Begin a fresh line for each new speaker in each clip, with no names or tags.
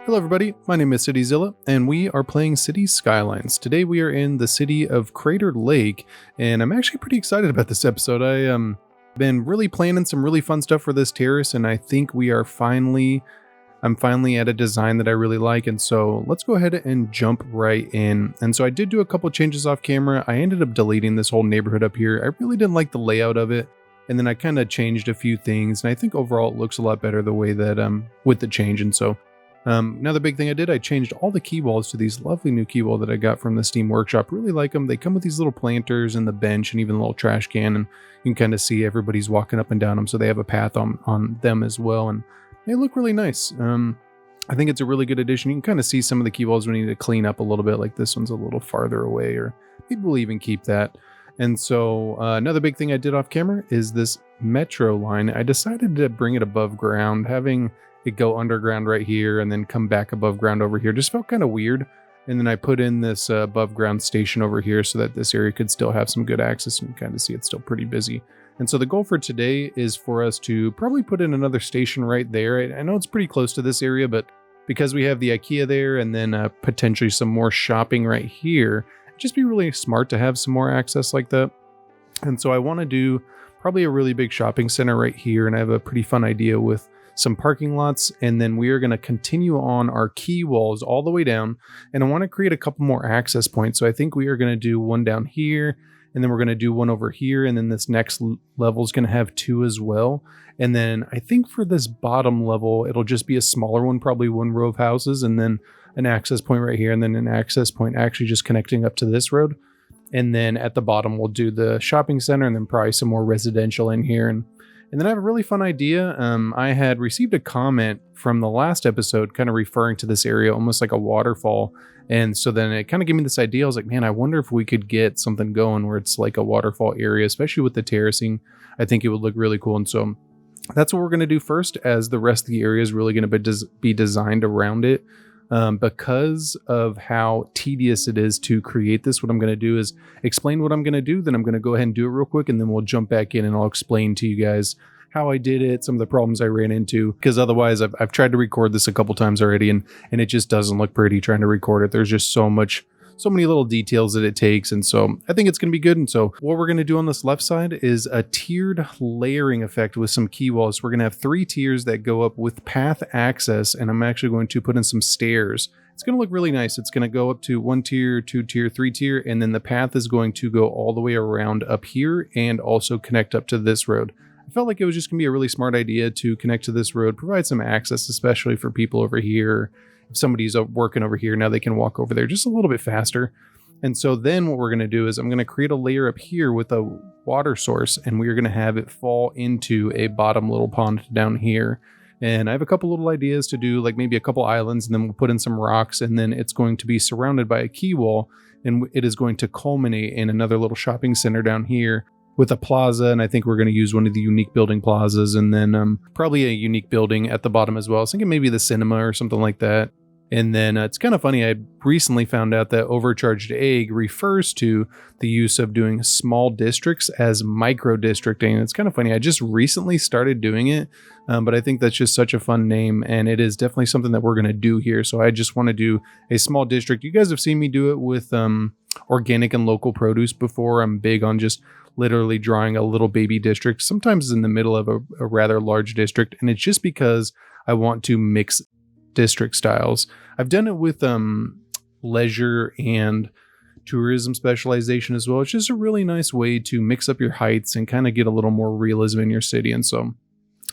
Hello everybody, my name is CityZilla, and we are playing City Skylines. Today we are in the city of Crater Lake, and I'm actually pretty excited about this episode. I been really planning some really fun stuff for this terrace, and I think I'm finally at a design that I really like, and so let's go ahead and jump right in. And so I did do a couple changes off camera. I ended up deleting this whole neighborhood up here. I really didn't like the layout of it, and then I kind of changed a few things, and I think overall it looks a lot better the way that with the change. And so another big thing I did, I changed all the key walls to these lovely new key wall that I got from the Steam Workshop. Really like them. They come with these little planters and the bench and even a little trash can, and you can kind of see everybody's walking up and down them, so they have a path on them as well, and they look really nice. I think it's a really good addition. You can kind of see some of the key walls we need to clean up a little bit, like this one's a little farther away, or maybe we'll even keep that. And so another big thing I did off camera is this metro line. I decided to bring it above ground. Having it go underground right here and then come back above ground over here just felt kind of weird. And then I put in this above ground station over here so that this area could still have some good access, and you kind of see it's still pretty busy. And so the goal for today is for us to probably put in another station right there. I know it's pretty close to this area, but because we have the IKEA there and then potentially some more shopping right here, it'd just be really smart to have some more access like that. And so I want to do probably a really big shopping center right here, and I have a pretty fun idea with some parking lots, and then we are going to continue on our key walls all the way down, and I want to create a couple more access points. So I think we are going to do one down here, and then we're going to do one over here, and then this next level is going to have two as well. And then I think for this bottom level it'll just be a smaller one, probably one row of houses, and then an access point right here, and then an access point actually just connecting up to this road. And then at the bottom we'll do the shopping center, and then probably some more residential in here. And then I have a really fun idea. I had received a comment from the last episode kind of referring to this area almost like a waterfall. And so then it kind of gave me this idea. I was like, man, I wonder if we could get something going where it's like a waterfall area, especially with the terracing. I think it would look really cool. And so that's what we're going to do first, as the rest of the area is really going to be designed around it. Because of how tedious it is to create this, what I'm going to do is explain what I'm going to do. Then I'm going to go ahead and do it real quick, and then we'll jump back in and I'll explain to you guys how I did it, some of the problems I ran into, because otherwise I've tried to record this a couple times already, and it just doesn't look pretty trying to record it. There's just so many little details that it takes, and so I think it's going to be good. And so what we're going to do on this left side is a tiered layering effect with some key walls. We're going to have 3 tiers that go up with path access, and I'm actually going to put in some stairs. It's going to look really nice. It's going to go up to 1 tier, 2 tier, 3 tier, and then the path is going to go all the way around up here and also connect up to this road. I felt like it was just going to be a really smart idea to connect to this road, provide some access, especially for people over here. If somebody's working over here, now they can walk over there just a little bit faster. And so then what we're going to do is I'm going to create a layer up here with a water source, and we're going to have it fall into a bottom little pond down here. And I have a couple little ideas to do, like maybe a couple islands, and then we'll put in some rocks, and then it's going to be surrounded by a quay wall, and it is going to culminate in another little shopping center down here with a plaza. And I think we're going to use one of the unique building plazas, and then probably a unique building at the bottom as well. I was thinking maybe the cinema or something like that. And then it's kind of funny, I recently found out that overcharged egg refers to the use of doing small districts as micro districting. It's kind of funny, I just recently started doing it, but I think that's just such a fun name, and it is definitely something that we're going to do here. So I just want to do a small district. You guys have seen me do it with organic and local produce before. I'm big on just literally drawing a little baby district, sometimes in the middle of a rather large district, and it's just because I want to mix district styles. I've done it with leisure and tourism specialization as well. It's just a really nice way to mix up your heights and kind of get a little more realism in your city. And so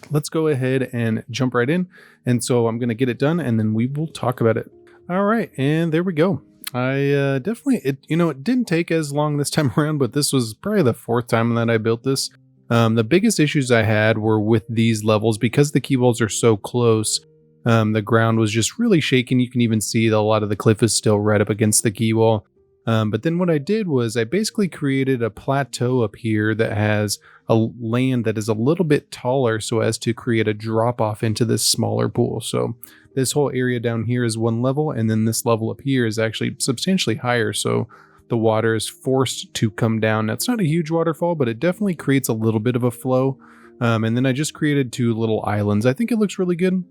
let's go ahead and jump right in. And so I'm going to get it done, and then we will talk about it. All right, and there we go. I definitely, it didn't take as long this time around, but this was probably the 4th time that I built this. The biggest issues I had were with these levels because the key walls are so close. The ground was just really shaking. You can even see that a lot of the cliff is still right up against the quay wall. But then what I did was I basically created a plateau up here that has a land that is a little bit taller so as to create a drop off into this smaller pool. So this whole area down here is one level, and then this level up here is actually substantially higher. So the water is forced to come down. Now, it's not a huge waterfall, but it definitely creates a little bit of a flow. And then I just created 2 little islands. I think it looks really good.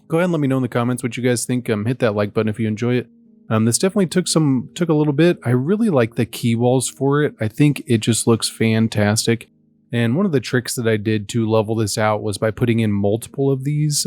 Go ahead and let me know in the comments what you guys think. Hit that like button if you enjoy it. This definitely took a little bit. I really like the key walls for it. I think it just looks fantastic. And one of the tricks that I did to level this out was by putting in multiple of these.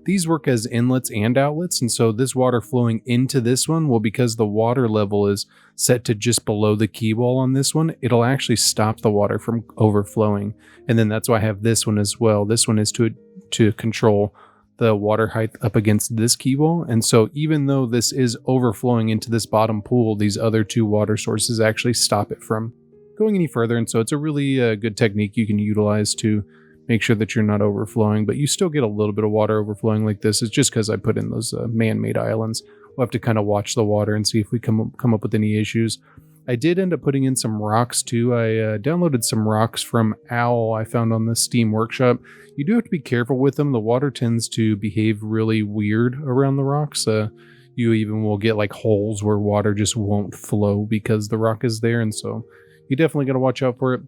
These work as inlets and outlets, and so this water flowing into this one, well, because the water level is set to just below the key wall on this one, it'll actually stop the water from overflowing. And then that's why I have this one as well. This one is to control the water height up against this key wall. And so even though this is overflowing into this bottom pool, these other 2 water sources actually stop it from going any further. And so it's a really good technique you can utilize to make sure that you're not overflowing, but you still get a little bit of water overflowing like this. It's just because I put in those man-made islands. We'll have to kind of watch the water and see if we come up with any issues. I did end up putting in some rocks too. I downloaded some rocks from Owl I found on the Steam Workshop. You do have to be careful with them. The water tends to behave really weird around the rocks. You even will get like holes where water just won't flow because the rock is there, and so you definitely got to watch out for it.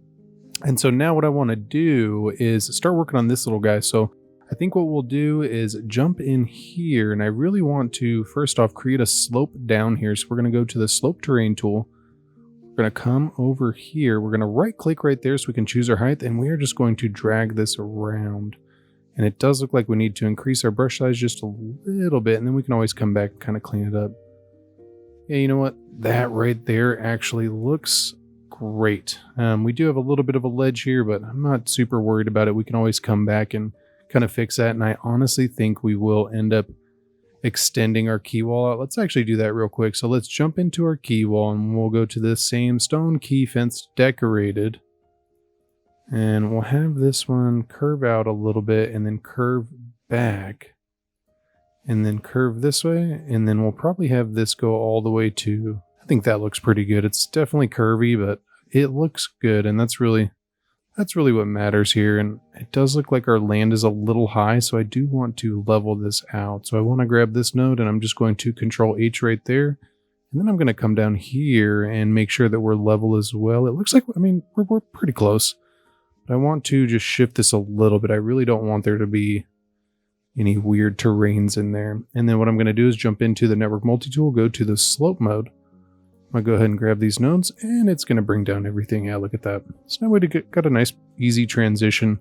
And so now what I want to do is start working on this little guy. So I think what we'll do is jump in here, and I really want to first off create a slope down here. So we're going to go to the slope terrain tool. We're going to come over here. We're going to right click right there so we can choose our height, and we are just going to drag this around. And it does look like we need to increase our brush size just a little bit, and then we can always come back and kind of clean it up. Yeah, you know what? That right there actually looks great. We do have a little bit of a ledge here, but I'm not super worried about it. We can always come back and kind of fix that, and I honestly think we will end up extending our key wall out. Let's actually do that real quick. So let's jump into our key wall, and we'll go to the same stone key fence decorated, and we'll have this one curve out a little bit and then curve back and then curve this way, and then we'll probably have this go all the way to, I think that looks pretty good. It's definitely curvy, but it looks good, and that's really what matters here. And it does look like our land is a little high, so I do want to level this out. So I want to grab this node, and I'm just going to Control H right there, and then I'm going to come down here and make sure that we're level as well. It looks like, I mean, we're pretty close, but I want to just shift this a little bit. I really don't want there to be any weird terrains in there. And then what I'm going to do is jump into the network multi-tool, go to the slope mode. I'm going to go ahead and grab these nodes, and it's going to bring down everything. Yeah, look at that. So now we got a nice, easy transition.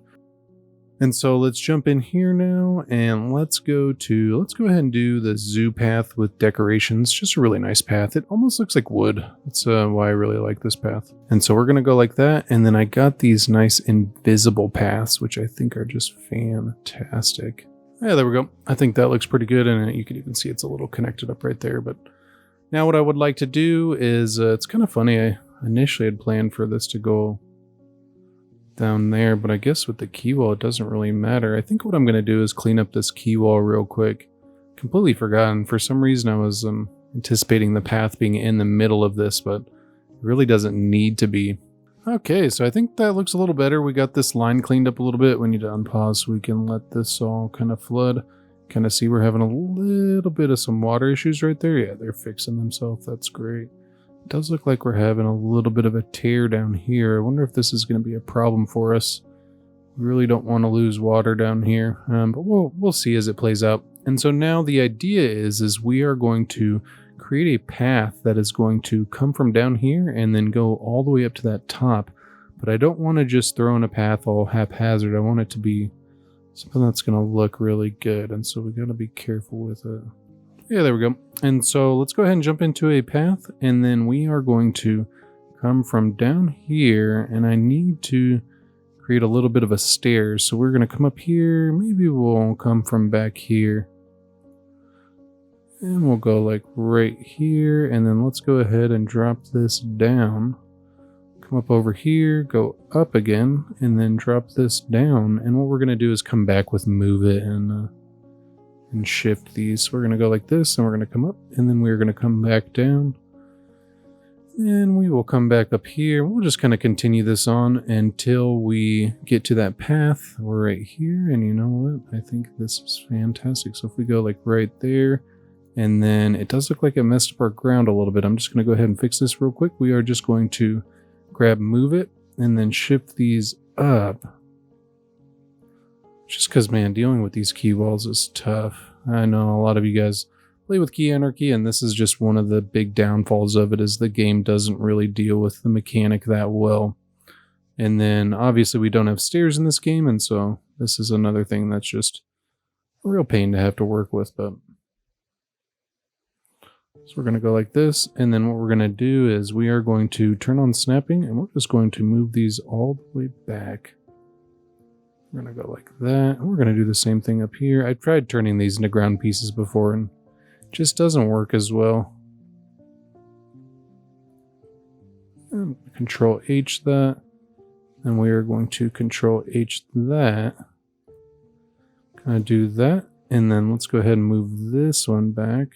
And so let's jump in here now, and let's go ahead and do the zoo path with decorations. Just a really nice path. It almost looks like wood. That's why I really like this path. And so we're going to go like that, and then I got these nice invisible paths, which I think are just fantastic. Yeah, there we go. I think that looks pretty good, and you can even see it's a little connected up right there, but now what I would like to do is, it's kind of funny, I initially had planned for this to go down there, but I guess with the key wall it doesn't really matter. I think what I'm going to do is clean up this key wall real quick. Completely forgotten. For some reason I was anticipating the path being in the middle of this, but it really doesn't need to be. Okay, so I think that looks a little better. We got this line cleaned up a little bit. We need to unpause so we can let this all kind of flood. Kind of see we're having a little bit of some water issues right there. Yeah, they're fixing themselves. That's great. It does look like we're having a little bit of a tear down here. I wonder if this is going to be a problem for us. We really don't want to lose water down here, but we'll see as it plays out. And so now the idea is we are going to create a path that is going to come from down here and then go all the way up to that top. But I don't want to just throw in a path all haphazard. I want it to be something that's going to look really good, and so we got to be careful with it. Yeah, there we go. And so let's go ahead and jump into a path, and then we are going to come from down here, and I need to create a little bit of a stairs. So we're going to come up here. Maybe we'll come from back here, and we'll go like right here, and then let's go ahead and drop this down. Come up over here, go up again, and then drop this down. And what we're going to do is come back with move it and shift these. So we're going to go like this, and we're going to come up, and then we're going to come back down. And we will come back up here. We'll just kind of continue this on until we get to that path right here. And you know what? I think this is fantastic. So if we go like right there, and then it does look like it messed up our ground a little bit. I'm just going to go ahead and fix this real quick. We are just going to grab move it and then shift these up. Just because, man, dealing with these key walls is tough. I know a lot of you guys play with key anarchy, and this is just one of the big downfalls of it, is the game doesn't really deal with the mechanic that well. And then, obviously, we don't have stairs in this game, and so this is another thing that's just a real pain to have to work with. But so we're going to go like this, and then what we're going to do is we are going to turn on snapping, and we're just going to move these all the way back. We're going to go like that. We're going to do the same thing up here. I've tried turning these into ground pieces before, and it just doesn't work as well. And Control H that. And we are going to Control H that. Gonna do that. And then let's go ahead and move this one back.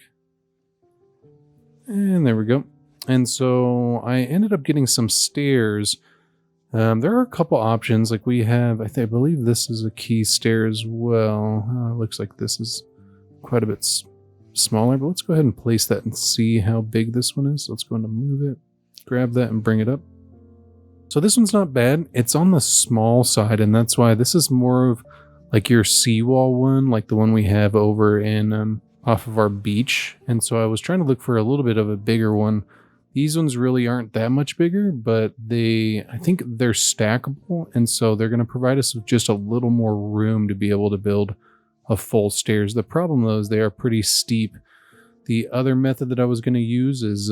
And there we go. And so I ended up getting some stairs. There are a couple options. Like we have, I believe this is a key stair as well. Looks like this is quite a bit smaller, but let's go ahead and place that and see how big this one is. So let's go ahead and move it, grab that and bring it up. So this one's not bad. It's on the small side, and that's why this is more of like your seawall one, like the one we have over in off of our beach. And so I was trying to look for a little bit of a bigger one. These ones really aren't that much bigger, but I think they're stackable, and so they're going to provide us with just a little more room to be able to build a full stairs. The problem though is they are pretty steep. The other method that I was going to use is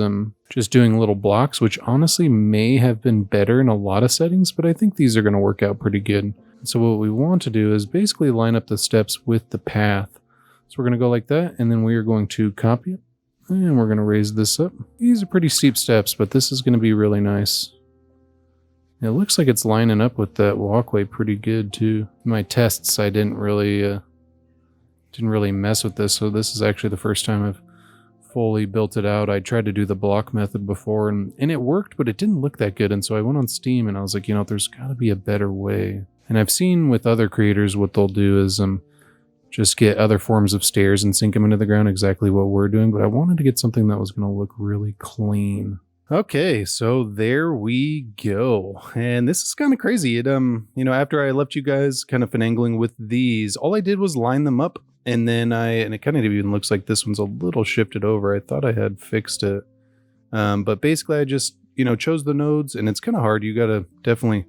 just doing little blocks, which honestly may have been better in a lot of settings, but I think these are going to work out pretty good. So what we want to do is basically line up the steps with the path. So we're going to go like that, and then we are going to copy it. And we're going to raise this up. These are pretty steep steps, but this is going to be really nice. It looks like it's lining up with that walkway pretty good too. In my tests, I didn't really mess with this, so this is actually the first time I've fully built it out. I tried to do the block method before, and it worked, but it didn't look that good. And so I went on Steam and I was like, you know, there's got to be a better way. And I've seen with other creators what they'll do is just get other forms of stairs and sink them into the ground, exactly what we're doing. But I wanted to get something that was going to look really clean. Okay, so there we go. And this is kind of crazy. It, you know, after I left you guys kind of finagling with these, all I did was line them up. And then and it kind of even looks like this one's a little shifted over. I thought I had fixed it. But basically I just, you know, chose the nodes, and it's kind of hard. You got to definitely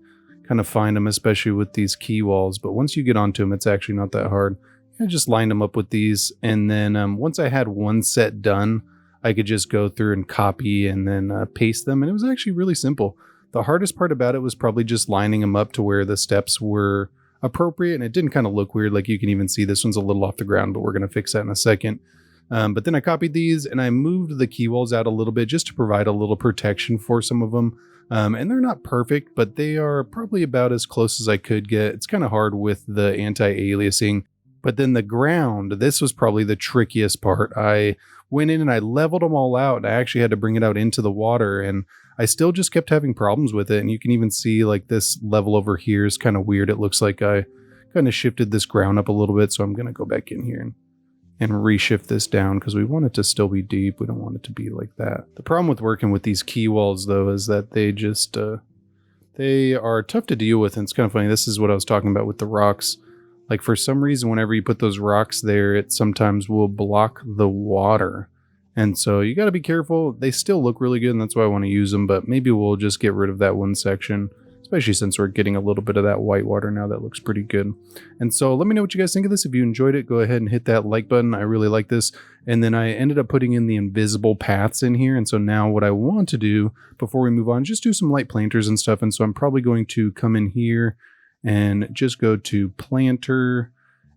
kind of find them, especially with these key walls. But once you get onto them, it's actually not that hard. I just lined them up with these, and then once I had one set done, I could just go through and copy and then paste them, and it was actually really simple. The hardest part about it was probably just lining them up to where the steps were appropriate, and it didn't kind of look weird. Like you can even see this one's a little off the ground, but we're going to fix that in a second. But then I copied these and I moved the key walls out a little bit just to provide a little protection for some of them. And they're not perfect, but they are probably about as close as I could get. It's kind of hard with the anti-aliasing. But then the ground, this was probably the trickiest part. I went in and I leveled them all out, and I actually had to bring it out into the water, and I still just kept having problems with it. And you can even see like this level over here is kind of weird. It looks like I kind of shifted this ground up a little bit. So I'm going to go back in here and reshift this down because we want it to still be deep. We don't want it to be like that. The problem with working with these key walls though is that they just, they are tough to deal with. And it's kind of funny. This is what I was talking about with the rocks. Like for some reason, whenever you put those rocks there, it sometimes will block the water. And so you got to be careful. They still look really good, and that's why I want to use them, but maybe we'll just get rid of that one section, especially since we're getting a little bit of that white water now. That looks pretty good. And so let me know what you guys think of this. If you enjoyed it, go ahead and hit that like button. I really like this. And then I ended up putting in the invisible paths in here. And so now what I want to do before we move on, just do some light planters and stuff. And so I'm probably going to come in here and just go to planter.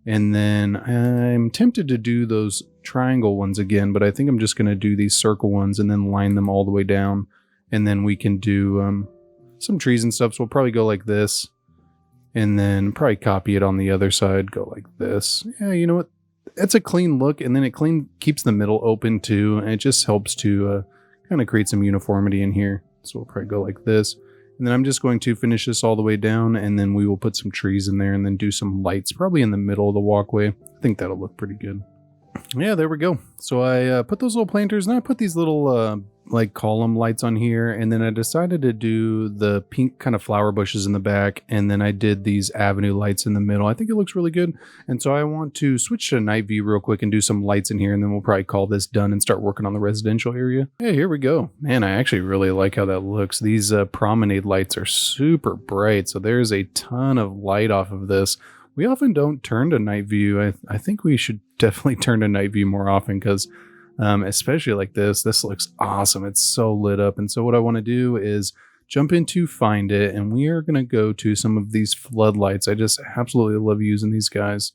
And then I'm tempted to do those triangle ones again, but I think I'm just going to do these circle ones and then line them all the way down. And then we can do some trees and stuff. So we'll probably go like this and then probably copy it on the other side. Go like this. Yeah, you know what? That's a clean look. And then it keeps the middle open too. And it just helps to kind of create some uniformity in here. So we'll probably go like this. And then I'm just going to finish this all the way down, and then we will put some trees in there and then do some lights probably in the middle of the walkway. I think that'll look pretty good. Yeah, there we go. So I put those little planters, and I put these little like column lights on here, and then I decided to do the pink kind of flower bushes in the back, and then I did these avenue lights in the middle. I think it looks really good, and so I want to switch to night view real quick and do some lights in here, and then we'll probably call this done and start working on the residential area. Hey, here we go. Man, I actually really like how that looks. These promenade lights are super bright, so there's a ton of light off of this. We often don't turn to night view. I think we should definitely turn to night view more often, because especially like this looks awesome. It's so lit up. And so what I want to do is jump into Find It, and we are going to go to some of these floodlights. I just absolutely love using these guys.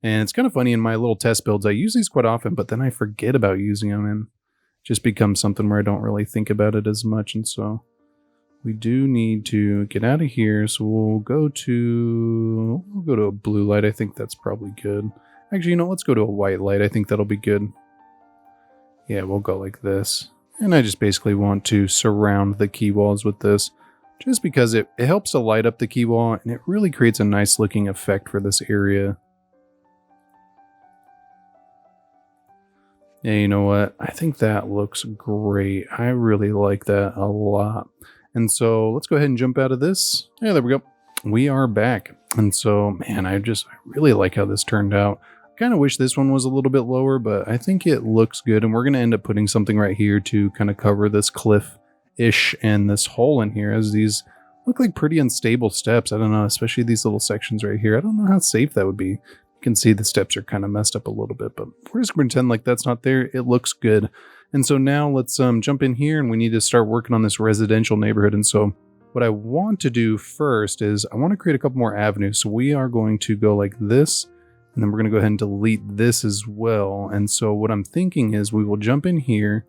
And it's kind of funny, in my little test builds, I use these quite often, but then I forget about using them, and it just becomes something where I don't really think about it as much. And so we do need to get out of here. So we'll go to a blue light. I think that's probably good. Actually, let's go to a white light. I think that'll be good. Yeah, we'll go like this. And I just basically want to surround the key walls with this, just because it helps to light up the key wall, and it really creates a nice looking effect for this area. Yeah, you know what? I think that looks great. I really like that a lot. And so let's go ahead and jump out of this. Yeah, there we go. We are back. And so, man, I really like how this turned out. Kind of wish this one was a little bit lower, but I think it looks good, and we're going to end up putting something right here to kind of cover this cliff-ish and this hole in here, as these look like pretty unstable steps. I don't know, especially these little sections right here. I don't know how safe that would be. You can see the steps are kind of messed up a little bit, but we're just going to pretend like that's not there. It looks good. And so now let's jump in here, and we need to start working on this residential neighborhood. And so what I want to do first is I want to create a couple more avenues. So we are going to go like this, and then we're going to go ahead and delete this as well. And so what I'm thinking is we will jump in here,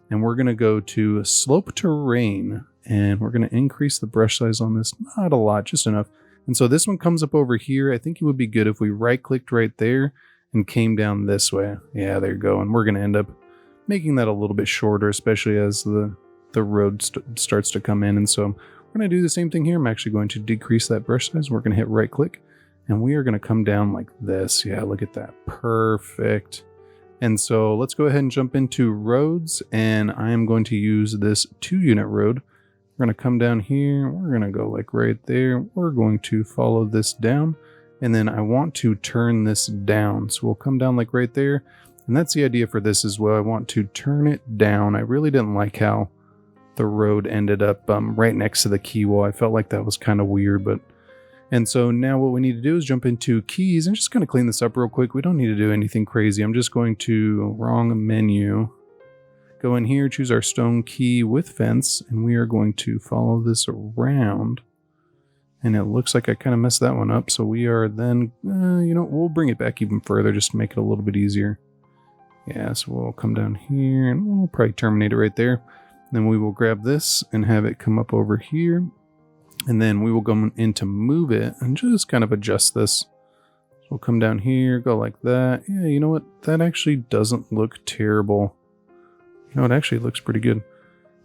and we're going to go to slope terrain, and we're going to increase the brush size on this. Not a lot, just enough. And so this one comes up over here. I think it would be good if we right clicked right there and came down this way. Yeah, there you go. And we're going to end up making that a little bit shorter, especially as the road starts to come in. And so we're going to do the same thing here. I'm actually going to decrease that brush size. We're going to hit right click, and we are going to come down like this. Yeah, look at that. Perfect. And so let's go ahead and jump into roads, and I am going to use this 2-unit road. We're going to come down here. We're going to go like right there. We're going to follow this down, and then I want to turn this down. So we'll come down like right there. And that's the idea for this as well. I want to turn it down. I really didn't like how the road ended up right next to the key wall. I felt like that was kind of weird, and so now what we need to do is jump into keys and just kind of clean this up real quick. We don't need to do anything crazy. I'm just going to wrong menu, go in here, choose our stone key with fence, and we are going to follow this around. And it looks like I kind of messed that one up. So we are then, we'll bring it back even further just to make it a little bit easier. Yeah, so we'll come down here and we'll probably terminate it right there. Then we will grab this and have it come up over here. And then we will go in to move it and just kind of adjust this. So we'll come down here, go like that. Yeah, you know what? That actually doesn't look terrible. It actually looks pretty good.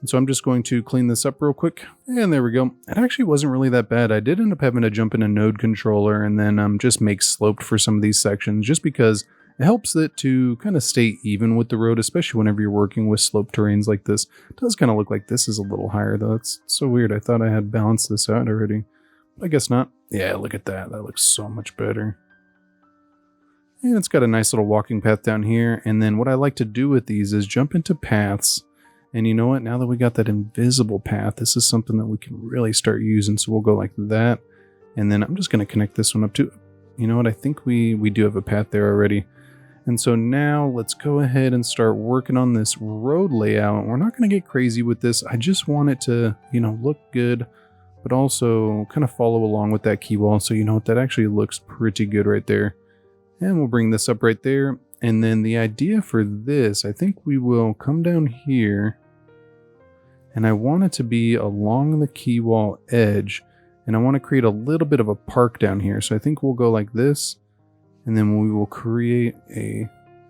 And so I'm just going to clean this up real quick. And there we go. It actually wasn't really that bad. I did end up having to jump in a node controller and then just make sloped for some of these sections, just because it helps it to kind of stay even with the road, especially whenever you're working with slope terrains like this. It does kind of look like this is a little higher, though. It's so weird. I thought I had balanced this out already. I guess not. Yeah, look at that. That looks so much better. And it's got a nice little walking path down here. And then what I like to do with these is jump into paths. And you know what? Now that we got that invisible path, this is something that we can really start using. So we'll go like that. And then I'm just going to connect this one up to, you know what? I think we do have a path there already. And so now let's go ahead and start working on this road layout. We're not going to get crazy with this. I just want it to, look good, but also kind of follow along with that key wall. So you know what? That actually looks pretty good right there. And we'll bring this up right there. And then the idea for this, I think we will come down here. And I want it to be along the key wall edge. And I want to create a little bit of a park down here. So I think we'll go like this. And then we will create a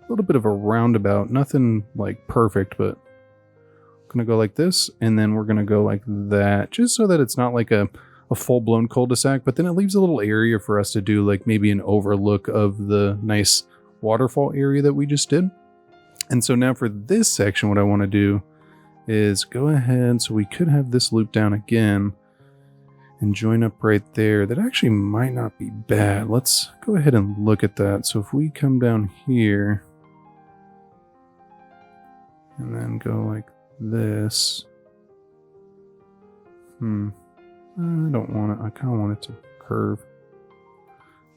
little bit of a roundabout. Nothing like perfect, but I'm going to go like this. And then we're going to go like that, just so that it's not like a full-blown cul-de-sac. But then it leaves a little area for us to do like maybe an overlook of the nice waterfall area that we just did. And so now for this section, what I want to do is go ahead, so we could have this loop down again and join up right there. That actually might not be bad. Let's go ahead and look at that. So if we come down here and then go like this. I don't want it. I kind of want it to curve.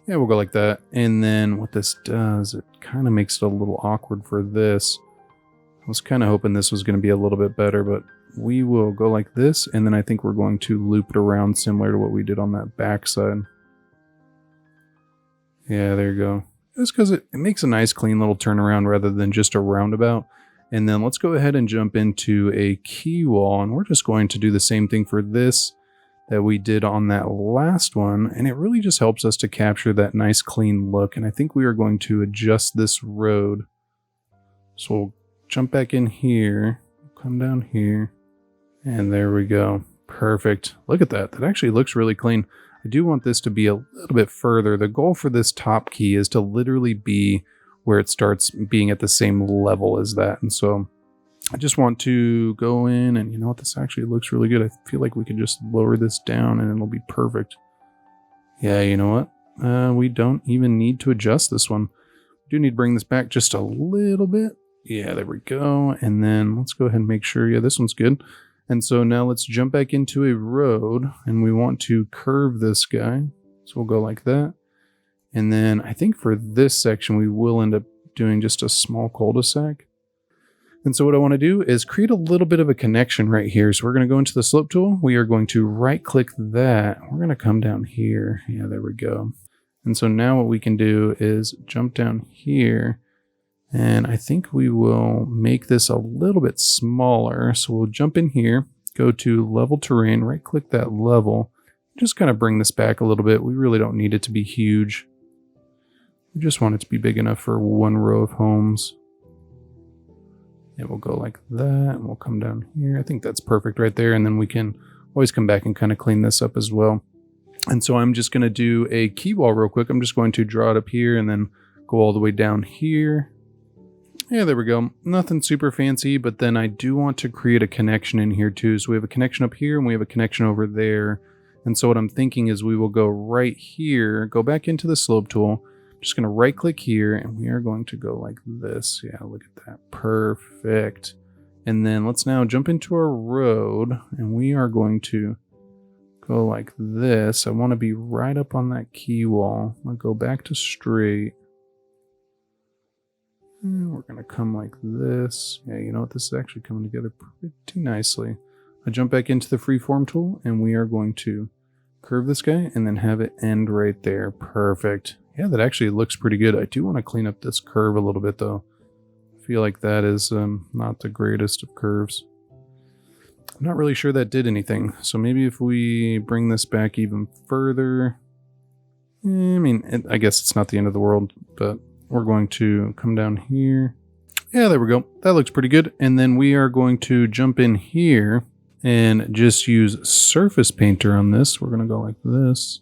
Yeah, we'll go like that. And then what this does, it kind of makes it a little awkward for this. I was kind of hoping this was going to be a little bit better, but we will go like this, and then I think we're going to loop it around similar to what we did on that back side. Yeah, there you go. Just because it makes a nice clean little turnaround rather than just a roundabout. And then let's go ahead and jump into a key wall, and we're just going to do the same thing for this that we did on that last one, and it really just helps us to capture that nice clean look. And I think we are going to adjust this road. So we'll jump back in here, come down here, and there we go. Perfect. Look at that. That actually looks really clean. I do want this to be a little bit further. The goal for this top key is to literally be where it starts being at the same level as that. And so I just want to go in, and you know what? This actually looks really good. I feel like we could just lower this down and it'll be perfect. Yeah, you know what? We don't even need to adjust this one. We do need to bring this back just a little bit. Yeah, there we go. And then let's go ahead and make sure, yeah, this one's good. And so now let's jump back into a road, and we want to curve this guy. So we'll go like that. And then I think for this section, we will end up doing just a small cul-de-sac. And so what I want to do is create a little bit of a connection right here. So we're going to go into the slope tool. We are going to right click that. We're going to come down here. Yeah, there we go. And so now what we can do is jump down here. And I think we will make this a little bit smaller. So we'll jump in here, go to level terrain, right click that level, just kind of bring this back a little bit. We really don't need it to be huge. We just want it to be big enough for one row of homes. And we'll go like that, and we'll come down here. I think that's perfect right there. And then we can always come back and kind of clean this up as well. And so I'm just going to do a key wall real quick. I'm just going to draw it up here and then go all the way down here. Yeah, there we go. Nothing super fancy, but then I do want to create a connection in here too. So we have a connection up here and we have a connection over there. And so what I'm thinking is we will go right here, go back into the slope tool. I'm just going to right click here, and we are going to go like this. Yeah, look at that. Perfect. And then let's now jump into our road, and we are going to go like this. I want to be right up on that key wall. I'll go back to straight. And we're going to come like this. Yeah, you know what? This is actually coming together pretty nicely. I jump back into the freeform tool, and we are going to curve this guy and then have it end right there. Perfect. Yeah, that actually looks pretty good. I do want to clean up this curve a little bit, though. I feel like that is not the greatest of curves. I'm not really sure that did anything. So maybe if we bring this back even further. I mean, I guess it's not the end of the world, but we're going to come down here. Yeah, there we go. That looks pretty good. And then we are going to jump in here and just use Surface Painter on this. We're going to go like this.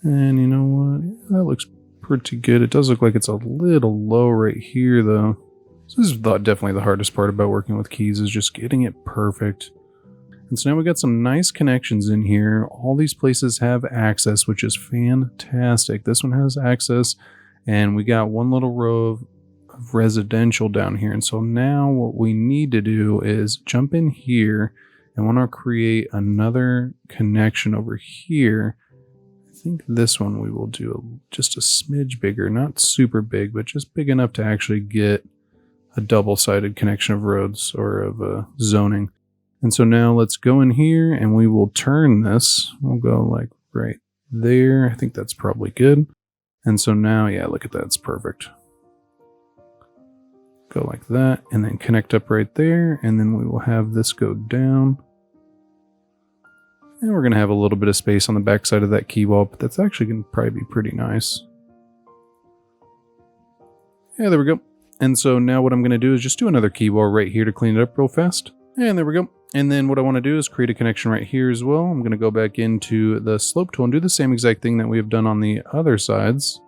And you know what? Yeah, that looks pretty good. It does look like it's a little low right here, though. So this is definitely the hardest part about working with keys, is just getting it perfect. And so now we got some nice connections in here. All these places have access, which is fantastic. This one has access, and we got one little row of residential down here. And so now what we need to do is jump in here and want to create another connection over here. I think this one we will do just a smidge bigger, not super big, but just big enough to actually get a double-sided connection of roads or of zoning. And so now let's go in here and we will turn this. We'll go like right there. I think that's probably good. And so now, yeah, look at that. It's perfect. Go like that and then connect up right there. And then we will have this go down. And we're going to have a little bit of space on the back side of that key wall, but that's actually going to probably be pretty nice. Yeah, there we go. And so now what I'm going to do is just do another key wall right here to clean it up real fast. And there we go. And then what I want to do is create a connection right here as well. I'm going to go back into the slope tool and do the same exact thing that we have done on the other sides.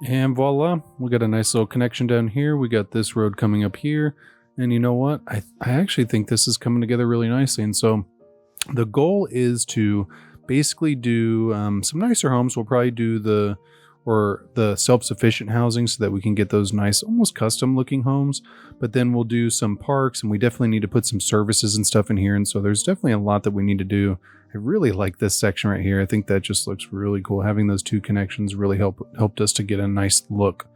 And voila, we got a nice little connection down here. We got this road coming up here. And you know what? I actually think this is coming together really nicely. And so the goal is to basically do some nicer homes. We'll probably do the self-sufficient housing so that we can get those nice, almost custom looking homes. But then we'll do some parks, and we definitely need to put some services and stuff in here. And so there's definitely a lot that we need to do. I really like this section right here. I think that just looks really cool. Having those two connections really helped us to get a nice look.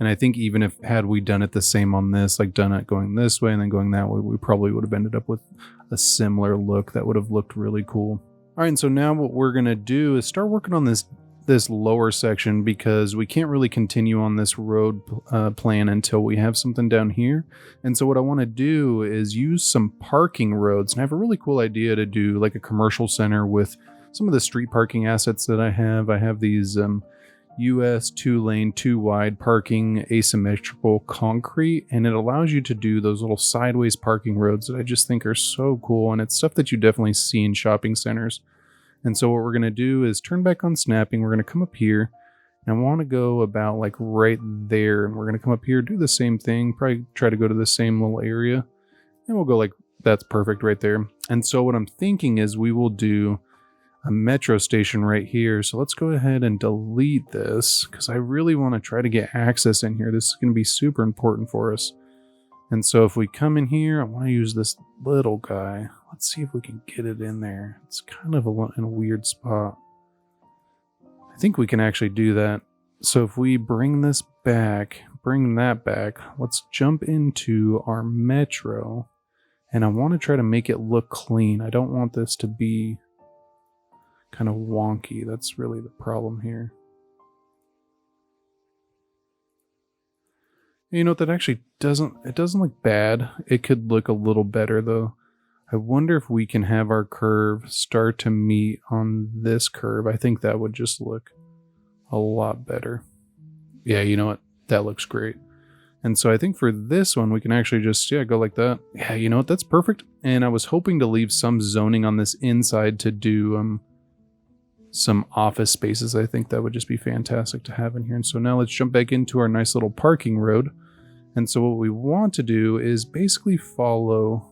And I think even if had we done it the same on this, like done it going this way and then going that way, we probably would have ended up with a similar look that would have looked really cool. All right, and so now what we're gonna do is start working on this lower section, because we can't really continue on this road plan until we have something down here. And so what I want to do is use some parking roads, and I have a really cool idea to do like a commercial center with some of the street parking assets that I have. I have these US 2-lane, 2-wide parking asymmetrical concrete, and it allows you to do those little sideways parking roads that I just think are so cool, and it's stuff that you definitely see in shopping centers. And so what we're going to do is turn back on snapping. We're going to come up here, and I want to go about like right there, and we're going to come up here, do the same thing, probably try to go to the same little area, and we'll go like, that's perfect right there. And so what I'm thinking is we will do a metro station right here. So let's go ahead and delete this, because I really want to try to get access in here. This is going to be super important for us. And so if we come in here, I want to use this little guy. Let's see if we can get it in there. It's kind of in a weird spot. I think we can actually do that. So if we bring this back, bring that back, let's jump into our metro. And I want to try to make it look clean. I don't want this to be kind of wonky. That's really the problem here. You know, that actually doesn't look bad. It could look a little better though. I wonder if we can have our curve start to meet on this curve. I think that would just look a lot better. Yeah, you know what? That looks great. And so I think for this one, we can actually just, go like that. Yeah, you know what? That's perfect. And I was hoping to leave some zoning on this inside to do some office spaces. I think that would just be fantastic to have in here. And so now let's jump back into our nice little parking road. And so what we want to do is basically follow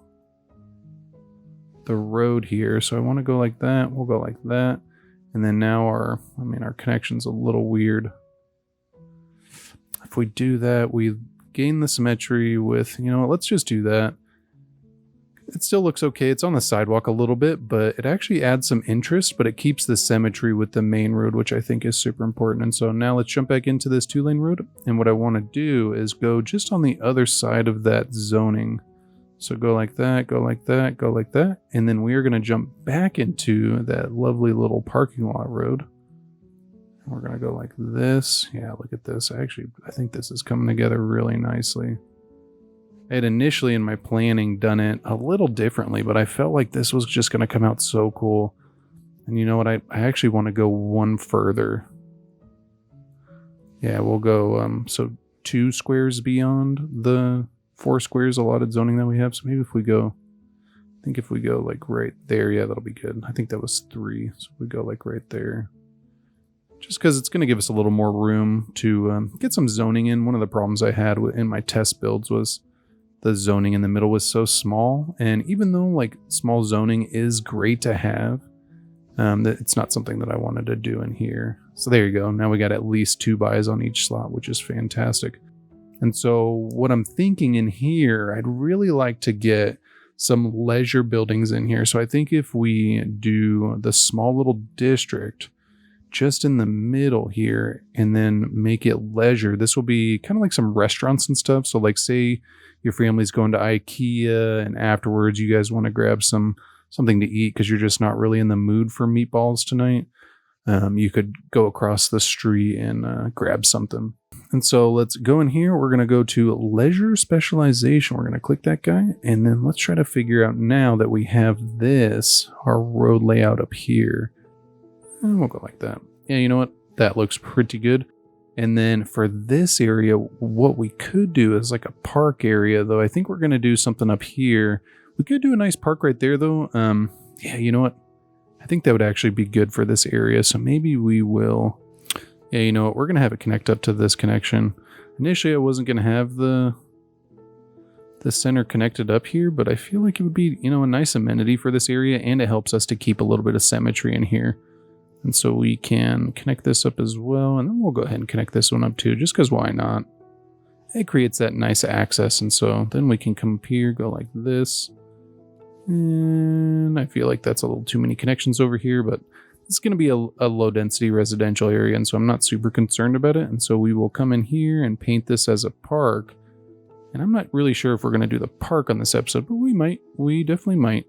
the road here. So I want to go like that. We'll go like that. And then now our connection's a little weird. If we do that, we gain the symmetry with, let's just do that. It still looks okay. It's on the sidewalk a little bit, but it actually adds some interest, but it keeps the symmetry with the main road, which I think is super important. And so now let's jump back into this 2-lane road. And what I want to do is go just on the other side of that zoning. So go like that, go like that, go like that. And then we are going to jump back into that lovely little parking lot road. And we're going to go like this. Yeah, look at this. I think this is coming together really nicely. I had initially in my planning done it a little differently, but I felt like this was just going to come out so cool. And you know what? I actually want to go one further. Yeah, we'll go so 2 squares beyond the 4 squares allotted zoning that we have. So maybe if we go, I think if we go like right there, yeah, that'll be good. I think that was 3. So we go like right there. Just because it's going to give us a little more room to get some zoning in. One of the problems I had in my test builds was the zoning in the middle was so small, and even though like small zoning is great to have, it's not something that I wanted to do in here. So there you go. Now we got at least 2 buys on each slot, which is fantastic. And so what I'm thinking in here, I'd really like to get some leisure buildings in here. So I think if we do the small little district just in the middle here and then make it leisure, this will be kind of like some restaurants and stuff. So like say your family's going to IKEA and afterwards you guys want to grab something to eat because you're just not really in the mood for meatballs tonight. You could go across the street and grab something. And so let's go in here. We're going to go to leisure specialization. We're going to click that guy. And then let's try to figure out now that we have this, our road layout up here. And we'll go like that. Yeah, you know what? That looks pretty good. And then for this area, what we could do is like a park area, though. I think we're going to do something up here. We could do a nice park right there, though. Yeah, you know what? I think that would actually be good for this area. So maybe we will... Yeah, you know what? We're going to have it connect up to this connection. Initially, I wasn't going to have the the center connected up here, but I feel like it would be, you know, a nice amenity for this area, and it helps us to keep a little bit of symmetry in here. And so we can connect this up as well, and then we'll go ahead and connect this one up too, just because why not? It creates that nice access, and so then we can come up here, go like this. And I feel like that's a little too many connections over here, but it's going to be a low density residential area, and so I'm not super concerned about it. And so we will come in here and paint this as a park. And I'm not really sure if we're going to do the park on this episode, but we might. We definitely might.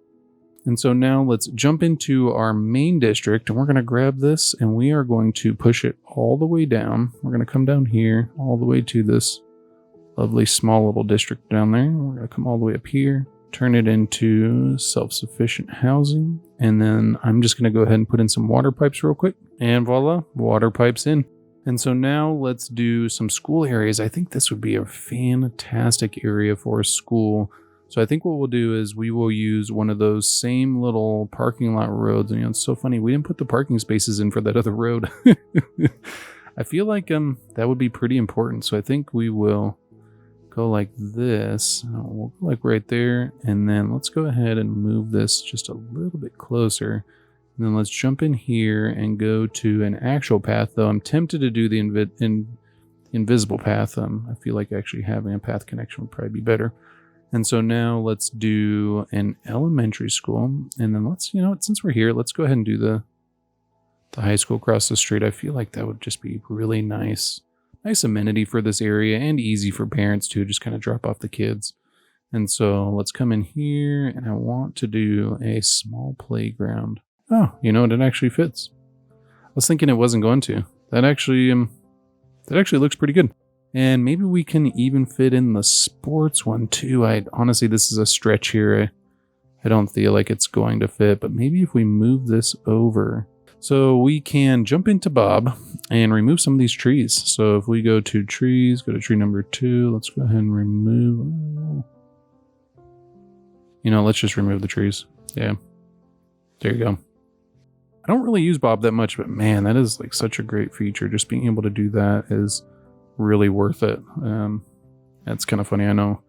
And so now let's jump into our main district, and we're going to grab this and we are going to push it all the way down. We're going to come down here all the way to this lovely small little district down there. We're going to come all the way up here, turn it into self-sufficient housing. And then I'm just going to go ahead and put in some water pipes real quick. And voila, water pipes in. And so now let's do some school areas. I think this would be a fantastic area for a school. So I think what we'll do is we will use one of those same little parking lot roads. And, you know, it's so funny, we didn't put the parking spaces in for that other road. I feel like that would be pretty important. So I think we will go like this. We'll go like right there. And then let's go ahead and move this just a little bit closer. And then let's jump in here and go to an actual path, though I'm tempted to do the invisible path. I feel like actually having a path connection would probably be better. And so now let's do an elementary school. And then let's, you know, since we're here, let's go ahead and do the high school across the street. I feel like that would just be really nice. Nice amenity for this area, and easy for parents to just kind of drop off the kids. And so let's come in here, and I want to do a small playground. Oh, you know, it actually fits. I was thinking it wasn't going to. That actually looks pretty good. And maybe we can even fit in the sports one too. Honestly, this is a stretch here. I don't feel like it's going to fit, but maybe if we move this over. So we can jump into Bob and remove some of these trees. So if we go to trees, go to tree number 2, let's go ahead and remove. You know, let's just remove the trees. Yeah, there you go. I don't really use Bob that much, but man, that is like such a great feature. Just being able to do that is really worth it. That's kind of funny. I know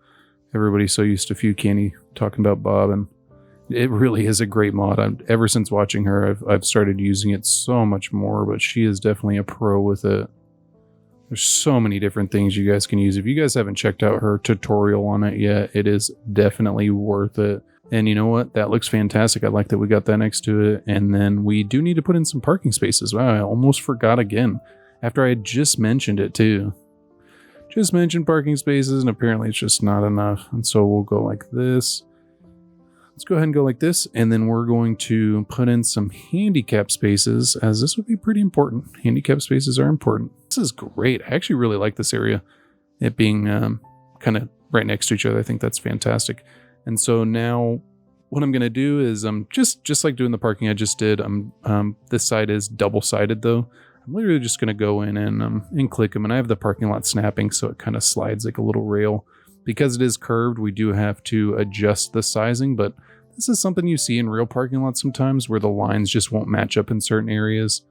everybody's so used to Few Candy talking about Bob, and it really is a great mod. Ever since watching her, I've started using it so much more, but she is definitely a pro with it. There's so many different things you guys can use. If you guys haven't checked out her tutorial on it yet, it is definitely worth it. And you know what? That looks fantastic. I like that we got that next to it. And then we do need to put in some parking spaces. Wow, I almost forgot again. After I had just mentioned it too. Just mentioned parking spaces, and apparently it's just not enough. And so we'll go like this. Let's go ahead and go like this. And then we're going to put in some handicap spaces, as this would be pretty important. Handicap spaces are important. This is great. I actually really like this area. It being kind of right next to each other. I think that's fantastic. And so now what I'm going to do is just like doing the parking I just did. This side is double-sided though. I'm literally just going to go in and click them. And I have the parking lot snapping, so it kind of slides like a little rail. Because it is curved, we do have to adjust the sizing, but this is something you see in real parking lots sometimes where the lines just won't match up in certain areas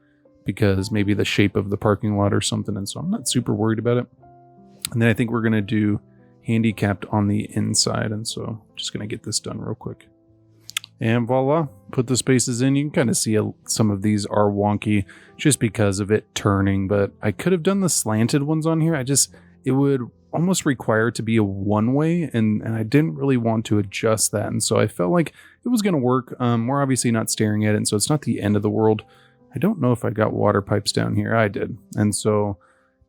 because maybe the shape of the parking lot or something. And so I'm not super worried about it. And then I think we're going to do handicapped on the inside. And so I'm just going to get this done real quick. And voila, put the spaces in. You can kind of see some of these are wonky just because of it turning, but I could have done the slanted ones on here. It would almost require it to be a one-way, and I didn't really want to adjust that. And so I felt like it was going to work. We're obviously not staring at it, and so it's not the end of the world. I don't know if I got water pipes down here. I did. And so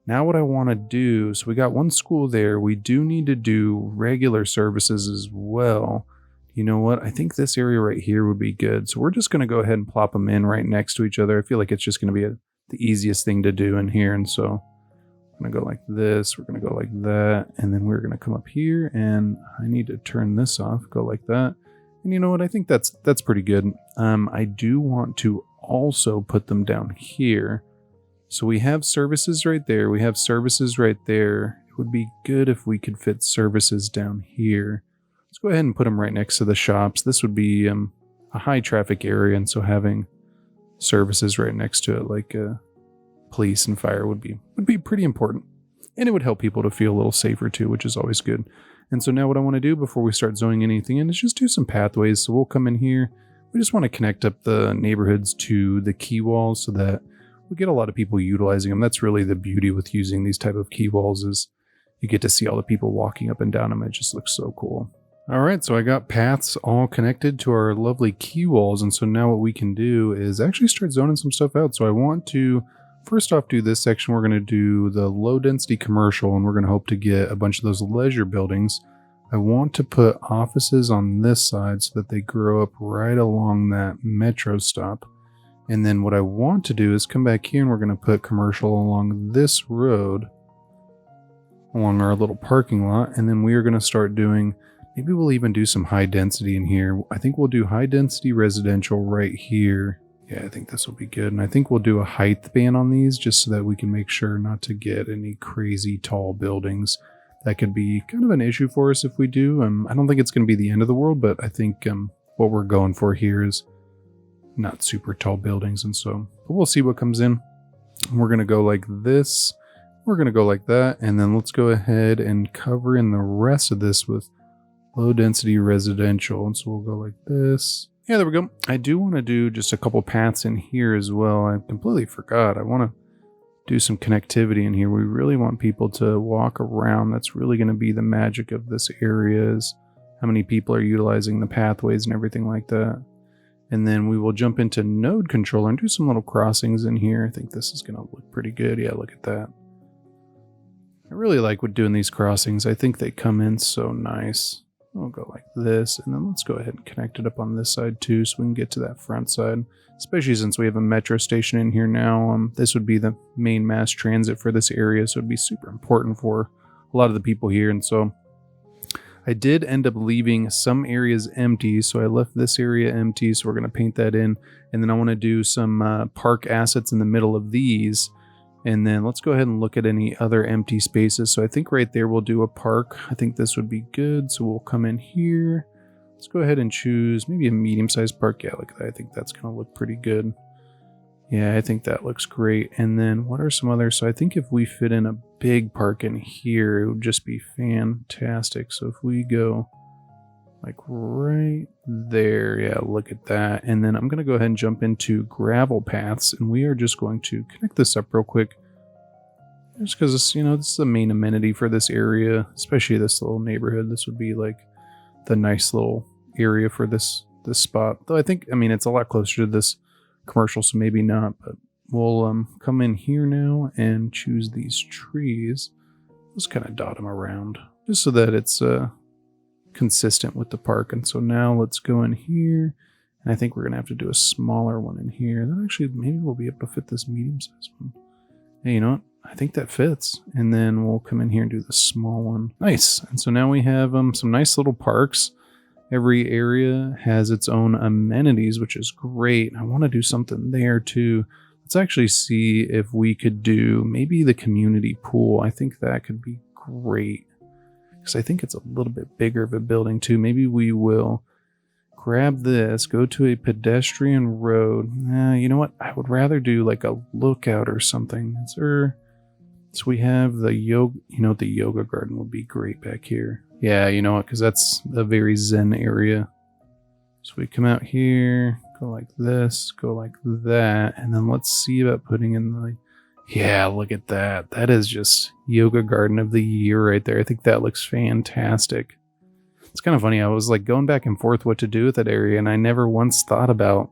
now what I want to do, so we got one school there. We do need to do regular services as well. You know what? I think this area right here would be good. So we're just going to go ahead and plop them in right next to each other. I feel like it's just going to be the easiest thing to do in here. And so I'm going to go like this. We're going to go like that. And then we're going to come up here, and I need to turn this off. Go like that. And you know what? I think that's pretty good. I do want to also put them down here. So we have services right there. We have services right there. It would be good if we could fit services down here. Let's go ahead and put them right next to the shops. This would be a high traffic area, and so having services right next to it, like police and fire, would be pretty important. And it would help people to feel a little safer too, which is always good. And so now what I want to do before we start zoning anything in is just do some pathways. So we'll come in here. We just want to connect up the neighborhoods to the quay walls so that we get a lot of people utilizing them. That's really the beauty with using these type of quay walls, is you get to see all the people walking up and down them. It just looks so cool. All right, so I got paths all connected to our lovely quay walls. And so now what we can do is actually start zoning some stuff out. So I want to first off do this section. We're going to do the low density commercial, and we're going to hope to get a bunch of those leisure buildings. I want to put offices on this side so that they grow up right along that metro stop. And then what I want to do is come back here and we're going to put commercial along this road, along our little parking lot. And then we are going to start doing, maybe we'll even do some high density in here. I think we'll do high density residential right here. Yeah, I think this will be good. And I think we'll do a height ban on these just so that we can make sure not to get any crazy tall buildings. That could be kind of an issue for us if we do. I don't think it's going to be the end of the world, but I think what we're going for here is not super tall buildings. And so but we'll see what comes in. We're going to go like this. We're going to go like that. And then let's go ahead and cover in the rest of this with low density residential. And so we'll go like this. Yeah, there we go. I do want to do just a couple paths in here as well. I completely forgot. I want to do some connectivity in here. We really want people to walk around. That's really going to be the magic of this area, is how many people are utilizing the pathways and everything like that. And then we will jump into node controller and do some little crossings in here. I think this is going to look pretty good. Yeah, look at that. I really like doing these crossings. I think they come in so nice. We'll go like this, and then let's go ahead and connect it up on this side too so we can get to that front side, especially since we have a metro station in here now. This would be the main mass transit for this area, so it'd be super important for a lot of the people here. And so I did end up leaving some areas empty, so I left this area empty, so we're going to paint that in. And then I want to do some park assets in the middle of these. And then let's go ahead and look at any other empty spaces. So I think right there we'll do a park. I think this would be good. So we'll come in here. Let's go ahead and choose maybe a medium-sized park. Yeah, look at that. I think that's going to look pretty good. Yeah, I think that looks great. And then what are some others? So I think if we fit in a big park in here, it would just be fantastic. So if we go like right there, yeah, look at that. And then I'm going to go ahead and jump into gravel paths, and we are just going to connect this up real quick. Just because this, this is the main amenity for this area, especially this little neighborhood. This would be like the nice little area for this spot. Though I think, it's a lot closer to this commercial, so maybe not, but we'll come in here now and choose these trees. Just kind of dot them around just so that it's consistent with the park. And so now let's go in here, and I think we're gonna have to do a smaller one in here. Then actually maybe we'll be able to fit this medium-sized one. Hey, you know what? I think that fits. And then we'll come in here and do the small one. Nice. And so now we have some nice little parks. Every area has its own amenities, which is great. I want to do something there too. Let's actually see if we could do maybe the community pool. I think that could be great, because I think it's a little bit bigger of a building too. Maybe we will grab this, go to a pedestrian road. You know what? I would rather do like a lookout or something. Is there... So we have the yoga, the yoga garden would be great back here. Yeah, you know what? Because that's a very zen area. So we come out here, go like this, go like that, and then let's see about putting in the... Yeah, look at that. That is just yoga garden of the year right there. I think that looks fantastic. It's kind of funny. I was like going back and forth what to do with that area, and I never once thought about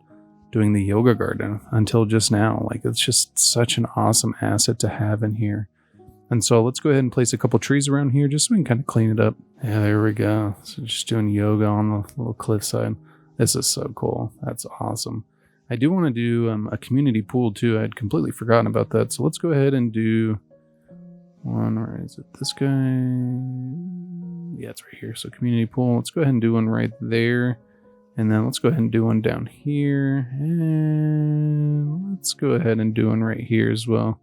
doing the yoga garden until just now. Like, it's just such an awesome asset to have in here. And so let's go ahead and place a couple trees around here just so we can kind of clean it up. Yeah, there we go. So just doing yoga on the little cliffside. This is so cool. That's awesome. I do want to do a community pool too. I had completely forgotten about that. So let's go ahead and do one. Or is it this guy? Yeah, it's right here. So community pool. Let's go ahead and do one right there. And then let's go ahead and do one down here. And let's go ahead and do one right here as well.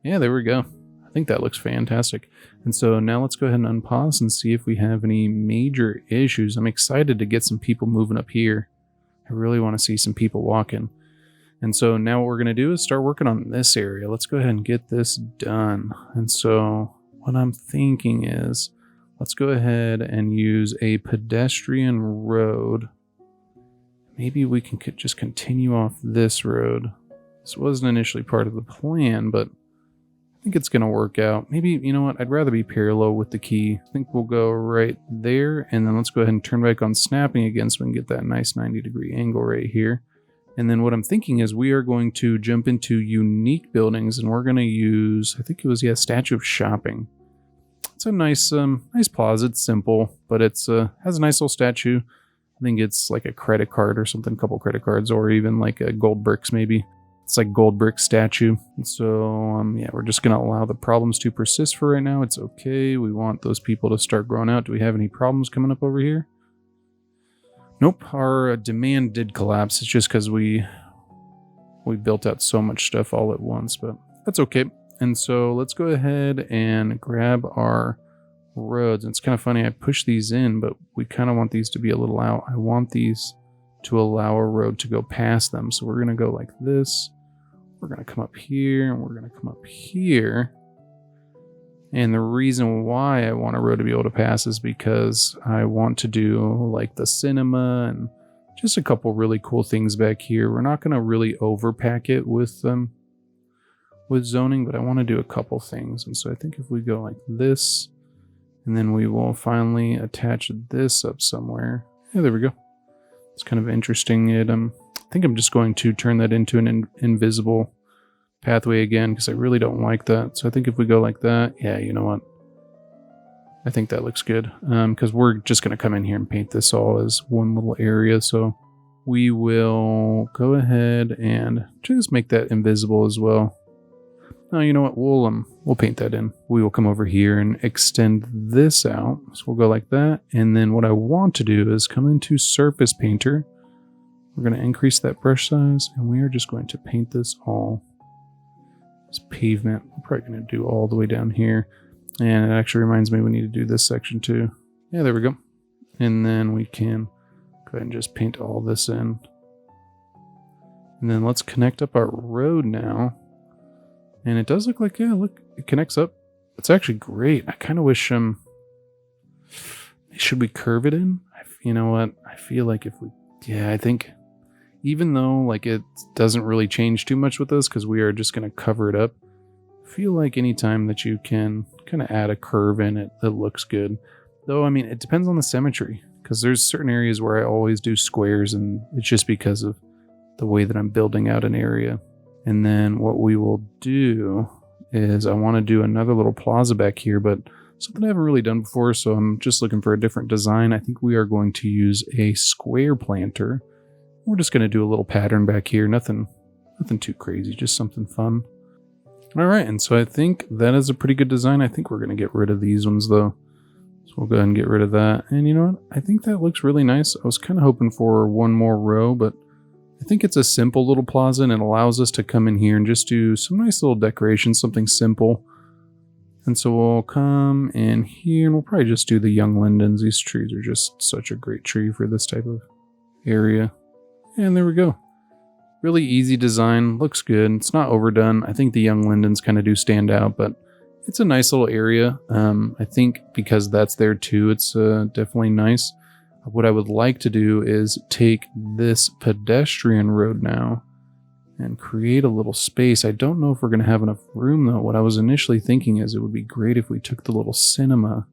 Yeah, there we go. I think that looks fantastic. And so now let's go ahead and unpause and see if we have any major issues. I'm excited to get some people moving up here. I really want to see some people walking. And so now what we're going to do is start working on this area. Let's go ahead and get this done. And so what I'm thinking is, let's go ahead and use a pedestrian road. Maybe we can just continue off this road. This wasn't initially part of the plan, but I think it's going to work out. Maybe, you know what, I'd rather be parallel with the key. I think we'll go right there, and then let's go ahead and turn back on snapping again so we can get that nice 90-degree angle right here. And then what I'm thinking is we are going to jump into unique buildings, and we're going to use, I think it was, yeah, Statue of Shopping. It's a nice plaza. It's simple, but it's has a nice little statue. I think it's like a credit card or something, a couple credit cards, or even like a gold bricks maybe. It's like gold brick statue. And so yeah, we're just going to allow the problems to persist for right now. It's okay. We want those people to start growing out. Do we have any problems coming up over here? Nope, our demand did collapse. It's just because we built out so much stuff all at once, but that's okay. And so let's go ahead and grab our roads. And it's kind of funny, I push these in, but we kind of want these to be a little out. I want these to allow a road to go past them. So we're going to go like this. We're going to come up here, and we're going to come up here. And the reason why I want a road to be able to pass is because I want to do like the cinema and just a couple really cool things back here. We're not going to really overpack it with zoning, but I want to do a couple things. And so I think if we go like this, and then we will finally attach this up somewhere. Yeah, there we go. It's kind of interesting. I think I'm just going to turn that into an invisible pathway again, because I really don't like that. So I think if we go like that, yeah, you know what? I think that looks good, because we're just going to come in here and paint this all as one little area. So we will go ahead and just make that invisible as well. Oh, you know what? We'll paint that in. We will come over here and extend this out. So we'll go like that. And then what I want to do is come into Surface Painter. We're going to increase that brush size, and we are just going to paint this all. This pavement, we're probably going to do all the way down here. And it actually reminds me we need to do this section too. Yeah, there we go. And then we can go ahead and just paint all this in. And then let's connect up our road now. And it does look like, yeah, look, it connects up. It's actually great. I kind of wish, should we curve it in? You know what? I feel like if we, yeah, I think even though like it doesn't really change too much with this because we are just going to cover it up, I feel like anytime that you can kind of add a curve in it, that looks good. Though, I mean, it depends on the symmetry, because there's certain areas where I always do squares, and it's just because of the way that I'm building out an area. And then what we will do is I want to do another little plaza back here, but something I haven't really done before, so I'm just looking for a different design. I think we are going to use a square planter. We're just going to do a little pattern back here. Nothing too crazy, just something fun. All right, and so I think that is a pretty good design. I think we're going to get rid of these ones, though. So we'll go ahead and get rid of that. And you know what? I think that looks really nice. I was kind of hoping for one more row, but I think it's a simple little plaza, and it allows us to come in here and just do some nice little decorations, something simple. And so we'll come in here, and we'll probably just do the young lindens. These trees are just such a great tree for this type of area. And there we go. Really easy design, looks good. It's not overdone. I think the young lindens kind of do stand out, but it's a nice little area. I think because that's there too, it's definitely nice. What I would like to do is take this pedestrian road now and create a little space. I don't know if we're going to have enough room though. What I was initially thinking is it would be great if we took the little cinema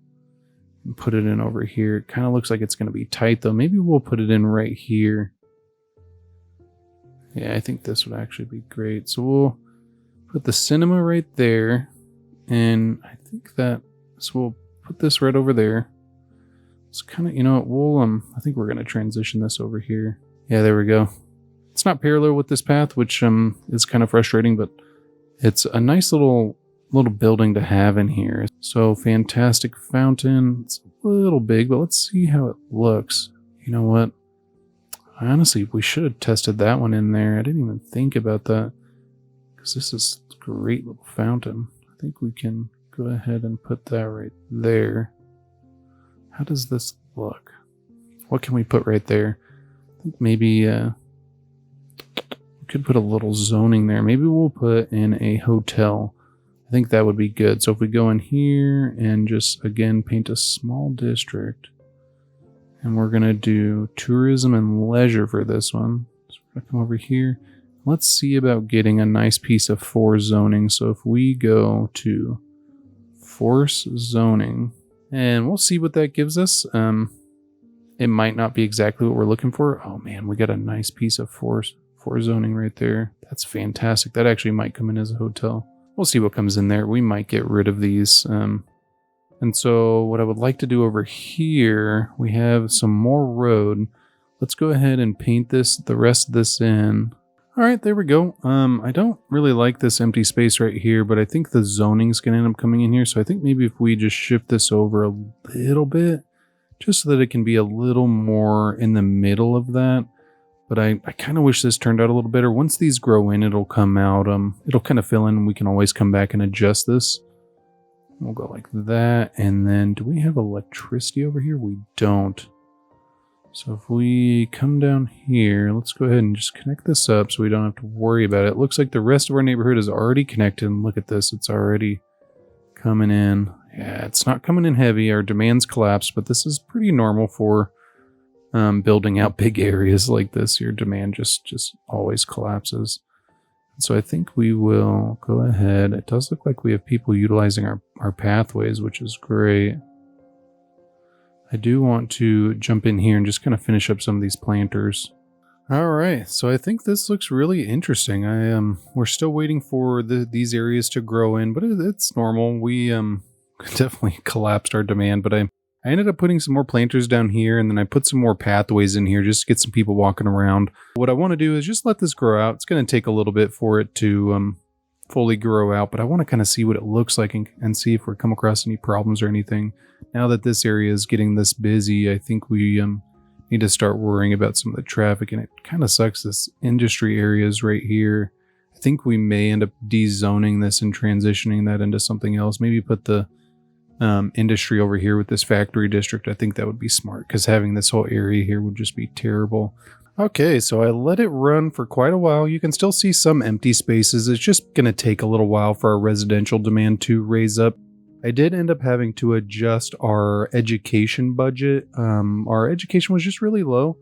and put it in over here. It kind of looks like it's going to be tight though. Maybe we'll put it in right here. Yeah, I think this would actually be great. So we'll put the cinema right there. And I think that, so we'll put this right over there. It's kind of, you know what, I think we're going to transition this over here. Yeah, there we go. It's not parallel with this path, which is kind of frustrating, but it's a nice little building to have in here. So fantastic fountain. It's a little big, but let's see how it looks. You know what? Honestly, we should have tested that one in there. I didn't even think about that, because this is a great little fountain. I think we can go ahead and put that right there. How does this look? What can we put right there? I think maybe we could put a little zoning there. Maybe we'll put in a hotel. I think that would be good. So if we go in here and just, again, paint a small district, and we're going to do tourism and leisure for this one. So we're going to come over here. Let's see about getting a nice piece of force zoning. So if we go to force zoning, and we'll see what that gives us. It might not be exactly what we're looking for. Oh man, we got a nice piece of force zoning right there. That's fantastic. That actually might come in as a hotel. We'll see what comes in there. We might get rid of these. And so what I would like to do over here, we have some more road. Let's go ahead and paint the rest of this in. All right, there we go. I don't really like this empty space right here, but I think the zoning's going to end up coming in here. So I think maybe if we just shift this over a little bit, just so that it can be a little more in the middle of that. But I kind of wish this turned out a little better. Once these grow in, it'll come out. It'll kind of fill in, and we can always come back and adjust this. We'll go like that. And then do we have electricity over here? We don't. So if we come down here, let's go ahead and just connect this up so we don't have to worry about it. It looks like the rest of our neighborhood is already connected. And look at this. It's already coming in. Yeah, it's not coming in heavy. Our demand's collapsed, but this is pretty normal for building out big areas like this. Your demand just always collapses. So I think we will go ahead. It does look like we have people utilizing our pathways, which is great. I do want to jump in here and just kind of finish up some of these planters. All right, so I think this looks really interesting. We're still waiting for these areas to grow in, but it's normal. We definitely collapsed our demand, but I ended up putting some more planters down here, and then I put some more pathways in here just to get some people walking around. What I want to do is just let this grow out. It's going to take a little bit for it to fully grow out, but I want to kind of see what it looks like and see if we come across any problems or anything. Now that this area is getting this busy, I think we need to start worrying about some of the traffic, and it kind of sucks. This industry areas right here. I think we may end up dezoning this and transitioning that into something else. Maybe put the industry over here with this factory district. I think that would be smart, because having this whole area here would just be terrible. Okay, so I let it run for quite a while. You can still see some empty spaces. It's just going to take a little while for our residential demand to raise up. I did end up having to adjust our education budget. Our education was just really low,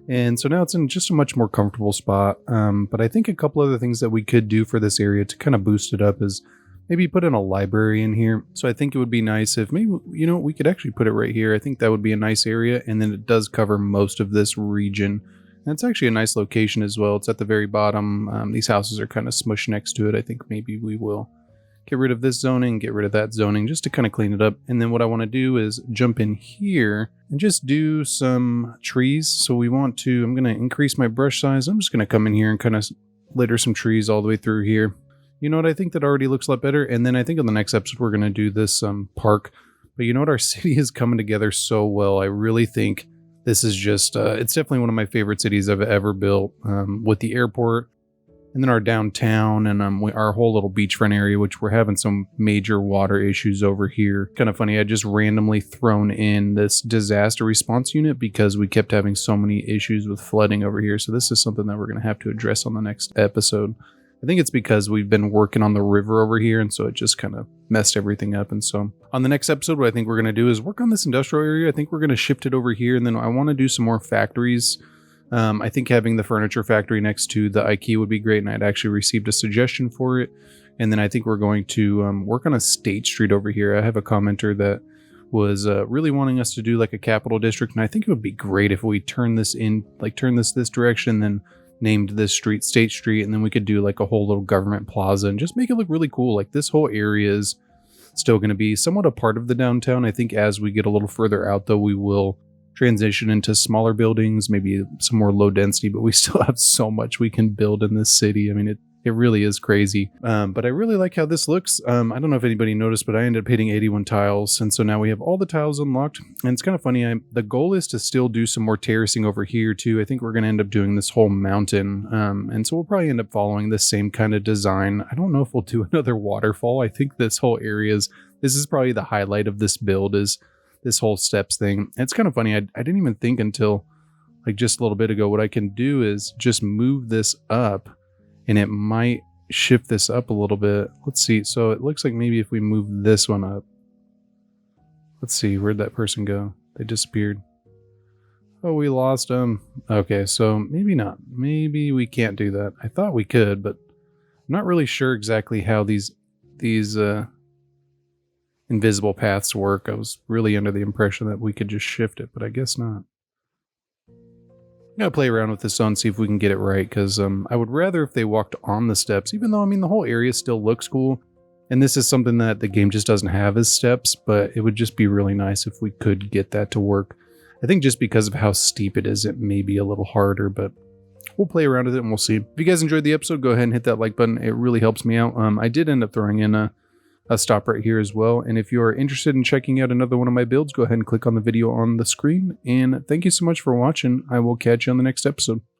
and so now it's in just a much more comfortable spot. But I think a couple other things that we could do for this area to kind of boost it up is maybe put in a library in here. So I think it would be nice if maybe, we could actually put it right here. I think that would be a nice area, and then it does cover most of this region. And it's actually a nice location as well. It's at the very bottom. These houses are kind of smushed next to it. I think maybe we will get rid of this zoning, get rid of that zoning, just to kind of clean it up. And then what I want to do is jump in here and just do some trees. So I'm going to increase my brush size. I'm just going to come in here and kind of litter some trees all the way through here. You know what? I think that already looks a lot better. And then I think on the next episode, we're going to do this park. But you know what? Our city is coming together so well. I really think this is just, it's definitely one of my favorite cities I've ever built, with the airport and then our downtown and our whole little beachfront area, which we're having some major water issues over here. Kind of funny. I just randomly thrown in this disaster response unit because we kept having so many issues with flooding over here. So this is something that we're going to have to address on the next episode. I think it's because we've been working on the river over here, and so it just kind of messed everything up. And so on the next episode, what I think we're going to do is work on this industrial area. I think we're going to shift it over here, and then I want to do some more factories. I think having the furniture factory next to the IKEA would be great, and I'd actually received a suggestion for it. And then I think we're going to work on a State Street over here. I have a commenter that was really wanting us to do like a capital district, and I think it would be great if we turn this this direction, then named this street State Street, and then we could do like a whole little government plaza and just make it look really cool. Like this whole area is still going to be somewhat a part of the downtown. I think as we get a little further out, though, we will transition into smaller buildings, maybe some more low density, but we still have so much we can build in this city. I mean, it really is crazy. But I really like how this looks. I don't know if anybody noticed, but I ended up hitting 81 tiles. And so now we have all the tiles unlocked. And it's kind of funny. The goal is to still do some more terracing over here too. I think we're going to end up doing this whole mountain. And so we'll probably end up following the same kind of design. I don't know if we'll do another waterfall. I think this whole this is probably the highlight of this build, is this whole steps thing. And it's kind of funny. I didn't even think until like just a little bit ago, what I can do is just move this up, and it might shift this up a little bit. Let's see. So it looks like maybe if we move this one up. Let's see. Where'd that person go? They disappeared. Oh, we lost them. Okay, so maybe not. Maybe we can't do that. I thought we could, but I'm not really sure exactly how these invisible paths work. I was really under the impression that we could just shift it, but I guess not. I'm gonna play around with this and see if we can get it right, because I would rather if they walked on the steps, even though, I mean, the whole area still looks cool, and this is something that the game just doesn't have as steps, but it would just be really nice if we could get that to work. I think just because of how steep it is, it may be a little harder, but we'll play around with it and we'll see. If you guys enjoyed the episode, go ahead and hit that like button. It really helps me out. I did end up throwing in a stop right here as well. And if you're interested in checking out another one of my builds, go ahead and click on the video on the screen. And thank you so much for watching. I will catch you on the next episode.